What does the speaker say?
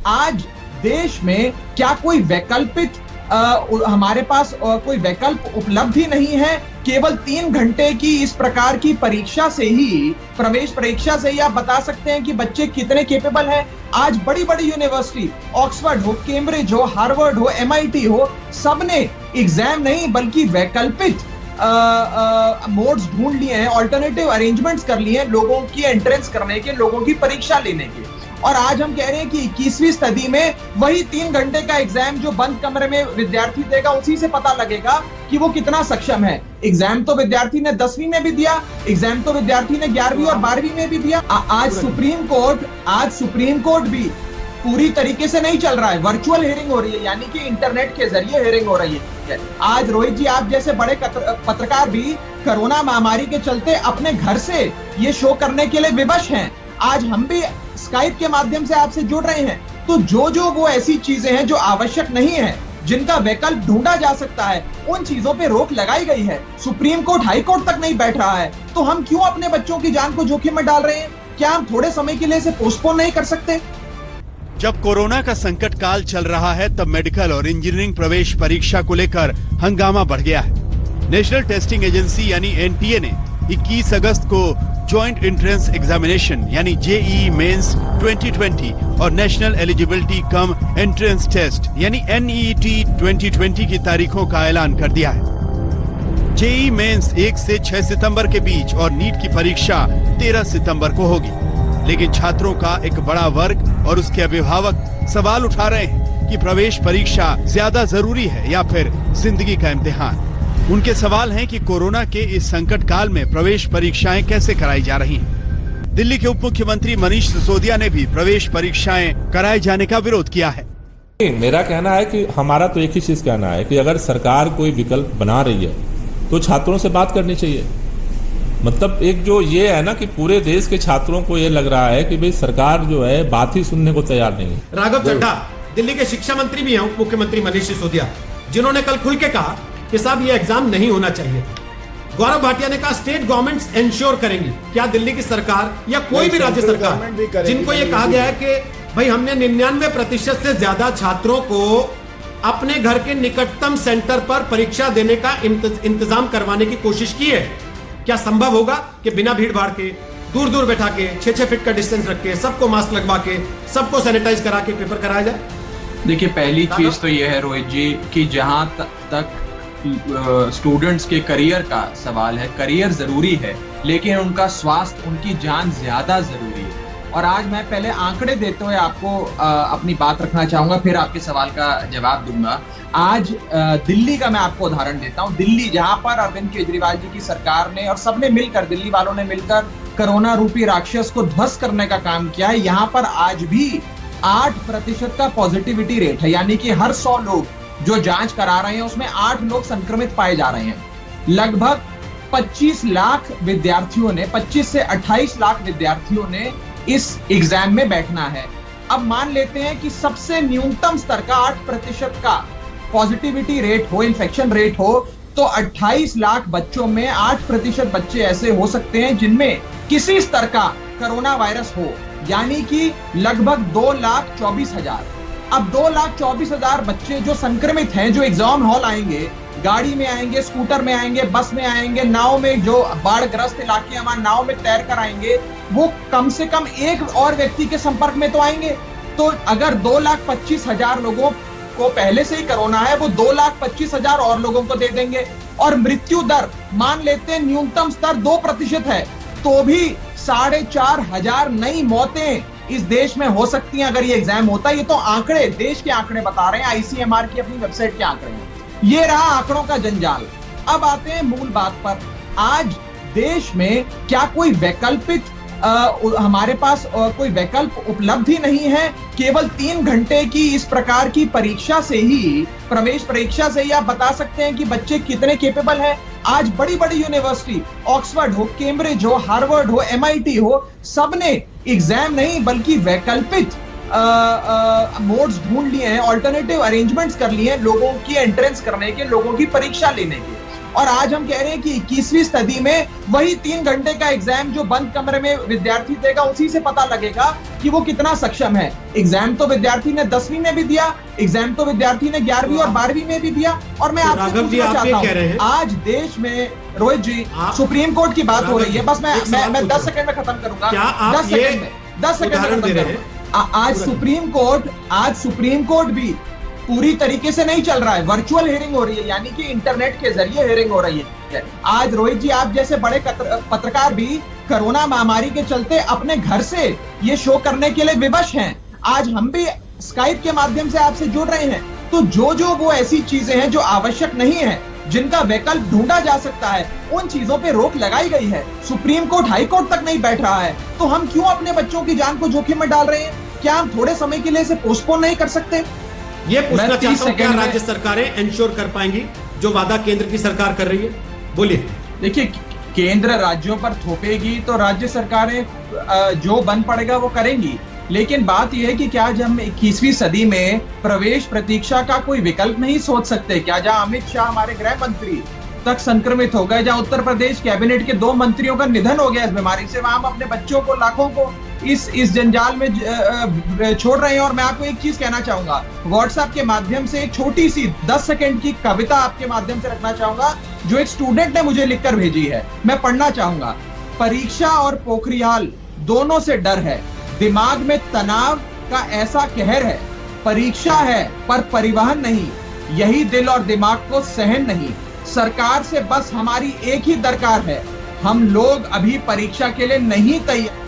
आज देश में क्या कोई वैकल्पिक हमारे पास कोई वैकल्प उपलब्ध ही नहीं है। केवल 3 घंटे की इस प्रकार की परीक्षा से ही, प्रवेश परीक्षा से ही आप बता सकते हैं कि बच्चे कितने केपेबल हैं। आज बड़ी बड़ी यूनिवर्सिटी, ऑक्सफोर्ड हो, कैम्ब्रिज हो, हार्वर्ड हो, MIT हो, सबने एग्जाम नहीं बल्कि वैकल्पिक मोड्स ढूंढ लिए हैं, ऑल्टरनेटिव अरेंजमेंट्स कर लिए हैं लोगों की एंट्रेंस करने के, लोगों की परीक्षा लेने के। और आज हम कह रहे हैं कि 21वीं सदी में वही 3 घंटे का एग्जाम जो बंद कमरे में विद्यार्थी देगा, उसी से पता लगेगा कि वो कितना सक्षम है। एग्जाम तो विद्यार्थी ने 10वीं में भी दिया, एग्जाम तो विद्यार्थी ने 11वीं और 12वीं में भी दिया। आज सुप्रीम कोर्ट भी पूरी तरीके से नहीं चल रहा है, वर्चुअल हियरिंग हो रही है, यानी कि इंटरनेट के जरिए हियरिंग हो रही है। आज रोहित जी, आप जैसे बड़े पत्रकार भी कोरोना महामारी के चलते अपने घर से ये शो करने के लिए विवश हैं। आज हम भी स्काइप के माध्यम से आपसे जुड़ रहे हैं। तो जो वो ऐसी चीजें हैं जो आवश्यक नहीं है, जिनका विकल्प ढूंढा जा सकता है, उन चीजों पे रोक लगाई गई है। सुप्रीम कोर्ट, हाई कोर्ट तक नहीं बैठ रहा है, तो हम क्यों अपने बच्चों की जान को जोखिम में डाल रहे हैं? क्या हम थोड़े समय के लिए इसे पोस्टपोन नहीं कर सकते? जब कोरोना का संकट काल चल रहा है, तब मेडिकल और इंजीनियरिंग प्रवेश परीक्षा को लेकर हंगामा बढ़ गया है। नेशनल टेस्टिंग एजेंसी यानी NTA ने 21 अगस्त को ज्वाइंट एंट्रेंस एग्जामिनेशन यानी JEE मेंस 2020 और National Eligibility cum Entrance Test यानी NEET 2020 की तारीखों का ऐलान कर दिया है। JEE मेंस 1 से 6 सितंबर के बीच और नीट की परीक्षा 13 सितंबर को होगी। लेकिन छात्रों का एक बड़ा वर्ग और उसके अभिभावक सवाल उठा रहे हैं कि प्रवेश परीक्षा ज्यादा जरूरी है या फिर जिंदगी का इम्तिहान। उनके सवाल हैं कि कोरोना के इस संकट काल में प्रवेश परीक्षाएं कैसे कराई जा रही हैं। दिल्ली के उप मुख्यमंत्री मनीष सिसोदिया ने भी प्रवेश परीक्षाएं कराए जाने का विरोध किया है। मेरा कहना है कि हमारा तो एक ही चीज कहना है कि अगर सरकार कोई विकल्प बना रही है तो छात्रों से बात करनी चाहिए। मतलब एक जो ये है ना कि पूरे देश के छात्रों को ये लग रहा है कि भाई सरकार जो है बात ही सुनने को तैयार नहीं है। राघव चड्ढा दिल्ली के शिक्षा मंत्री भी हैं, उप मुख्यमंत्री मनीष सिसोदिया, जिन्होंने कल खुल के कहा कि साहब ये एग्जाम नहीं होना चाहिए। गौरव भाटिया ने कहा स्टेट गवर्नमेंट्स इंश्योर करेंगी। क्या दिल्ली की सरकार या कोई भी राज्य सरकार, जिनको ये कहा गया है कि भाई हमने 99% से ज्यादा छात्रों को अपने घर के निकटतम सेंटर पर परीक्षा देने का इंतजाम करवाने की कोशिश की है, क्या संभव होगा कि बिना भीड़ भाड़ के, दूर दूर बैठा के, 6-6 फीट का डिस्टेंस रख के, सबको मास्क लगवा के, सबको सैनिटाइज करा के पेपर कराया जाए? देखिए, पहली चीज तो ये है रोहित जी कि जहां तक स्टूडेंट्स के करियर का सवाल है, करियर जरूरी है, लेकिन उनका स्वास्थ्य, उनकी जान ज्यादा जरूरी है। और आज मैं पहले आंकड़े देते हुए आपको अपनी बात रखना चाहूंगा, फिर आपके सवाल का जवाब दूंगा। आज दिल्ली का मैं आपको उदाहरण देता हूं। दिल्ली, जहां पर अरविंद केजरीवाल जी की सरकार ने और सबने मिलकर, दिल्ली वालों ने मिलकर कोरोना रूपी राक्षस को ध्वस्त करने का काम किया है, यहाँ पर आज भी 8% का पॉजिटिविटी रेट है, यानी कि हर 100 लोग जो जांच करा रहे हैं उसमें 8 लोग संक्रमित पाए जा रहे हैं। लगभग 25 लाख विद्यार्थियों ने, 25 से 28 लाख विद्यार्थियों ने इस एग्जाम में बैठना है। अब मान लेते हैं कि सबसे न्यूनतम स्तर का 8% का पॉजिटिविटी रेट हो, इन्फेक्शन रेट हो, तो 28 लाख बच्चों में 8% बच्चे ऐसे हो सकते हैं जिनमें किसी स्तर का कोरोना वायरस हो, यानी कि लगभग 2,24,000। अब 2,24,000 बच्चे जो संक्रमित हैं, जो एग्जाम हॉल आएंगे, गाड़ी में आएंगे, स्कूटर में आएंगे, बस में आएंगे, नाव में, जो बाढ़ग्रस्त इलाके हमारे नाव में तैर कर आएंगे, वो कम से कम एक और व्यक्ति के संपर्क में तो आएंगे। तो अगर 2,25,000 लोगों को पहले से ही कोरोना है, वो 2,25,000 और लोगों को दे देंगे। और मृत्यु दर मान लेते हैं न्यूनतम स्तर 2% है, तो भी 4,500 नई मौतें इस देश में हो सकती हैं अगर ये एग्जाम होता है। ये तो आंकड़े, देश के आंकड़े बता रहे हैं, ICMR की अपनी वेबसाइट के आंकड़े हैं। ये रहा आंकड़ों का जंजाल। अब आते हैं मूल बात पर। आज देश में क्या कोई वैकल्पिक हमारे पास कोई वैकल्प उपलब्ध ही नहीं है। केवल 3 घंटे की इस प्रकार की परीक्षा से ही, प्रवेश परीक्षा से ही आप बता सकते हैं कि बच्चे कितने केपेबल हैं। आज बड़ी बड़ी यूनिवर्सिटी, ऑक्सफोर्ड हो, कैम्ब्रिज हो, हार्वर्ड हो, MIT हो, सबने एग्जाम नहीं बल्कि वैकल्पिक मोड्स ढूंढ लिए हैं, ऑल्टरनेटिव अरेंजमेंट्स कर लिए हैं लोगों की एंट्रेंस करने के, लोगों की परीक्षा लेने के। और आज हम कह रहे हैं कि 21वीं सदी में वही 3 घंटे का एग्जाम जो बंद कमरे में विद्यार्थी देगा, उसी से पता लगेगा कि वो कितना सक्षम है। एग्जाम तो विद्यार्थी ने 10वीं में भी दिया, एग्जाम तो विद्यार्थी ने 11वीं और 12वीं में भी दिया। और मैं आपसे पूछना चाहता हूँ, आज देश में रोहित जी सुप्रीम कोर्ट की बात हो रही है, बस मैं 10 सेकंड में खत्म करूंगा, 10 सेकंड में खत्म करूंगा। आज सुप्रीम कोर्ट भी पूरी तरीके से नहीं चल रहा है, वर्चुअल हियरिंग हो रही है, यानी कि इंटरनेट के जरिए हियरिंग हो रही है। आज रोहित जी, आप जैसे बड़े पत्रकार भी कोरोना महामारी के चलते अपने घर से ये शो करने के लिए विवश हैं। आज हम भी स्काइप के माध्यम से आपसे जुड़ रहे हैं। तो जो वो ऐसी चीजें हैं जो आवश्यक नहीं है, जिनका विकल्प ढूंढा जा सकता है, उन चीजों पे रोक लगाई गई है। सुप्रीम कोर्ट, हाई कोर्ट तक नहीं बैठ रहा है, तो हम क्यों अपने बच्चों की जान को जोखिम में डाल रहे हैं? क्या हम थोड़े समय के लिए इसे पोस्टपोन नहीं कर सकते? ये पूछना चाहता हूं, क्या राज्य सरकारें इंश्योर कर पाएंगी जो वादा केंद्र की सरकार कर रही है? बोलिए। देखिए, केंद्र राज्यों पर थोपेगी तो राज्य सरकारें जो बन पड़ेगा वो करेंगी, लेकिन बात यह है कि क्या जब हम 21वीं सदी में प्रवेश प्रतीक्षा का कोई विकल्प नहीं सोच सकते? क्या जहां अमित शाह हमारे गृह मंत्री तक संक्रमित हो गए, जहां उत्तर प्रदेश कैबिनेट के 2 मंत्रियों का निधन हो गया इस बीमारी से, वहां हम अपने बच्चों को, लाखों को इस जंजाल में छोड़ रहे हैं? और मैं आपको एक चीज कहना चाहूंगा, व्हाट्सएप के माध्यम से एक छोटी सी 10 सेकंड की कविता आपके माध्यम से रखना चाहूंगा, जो एक स्टूडेंट ने मुझे लिखकर भेजी है, मैं पढ़ना चाहूंगा। परीक्षा और पोखरियाल दोनों से डर है, दिमाग में तनाव का ऐसा कहर है। परीक्षा है पर परिवहन नहीं, यही दिल और दिमाग को सहन नहीं। सरकार से बस हमारी एक ही दरकार है, हम लोग अभी परीक्षा के लिए नहीं तैयार।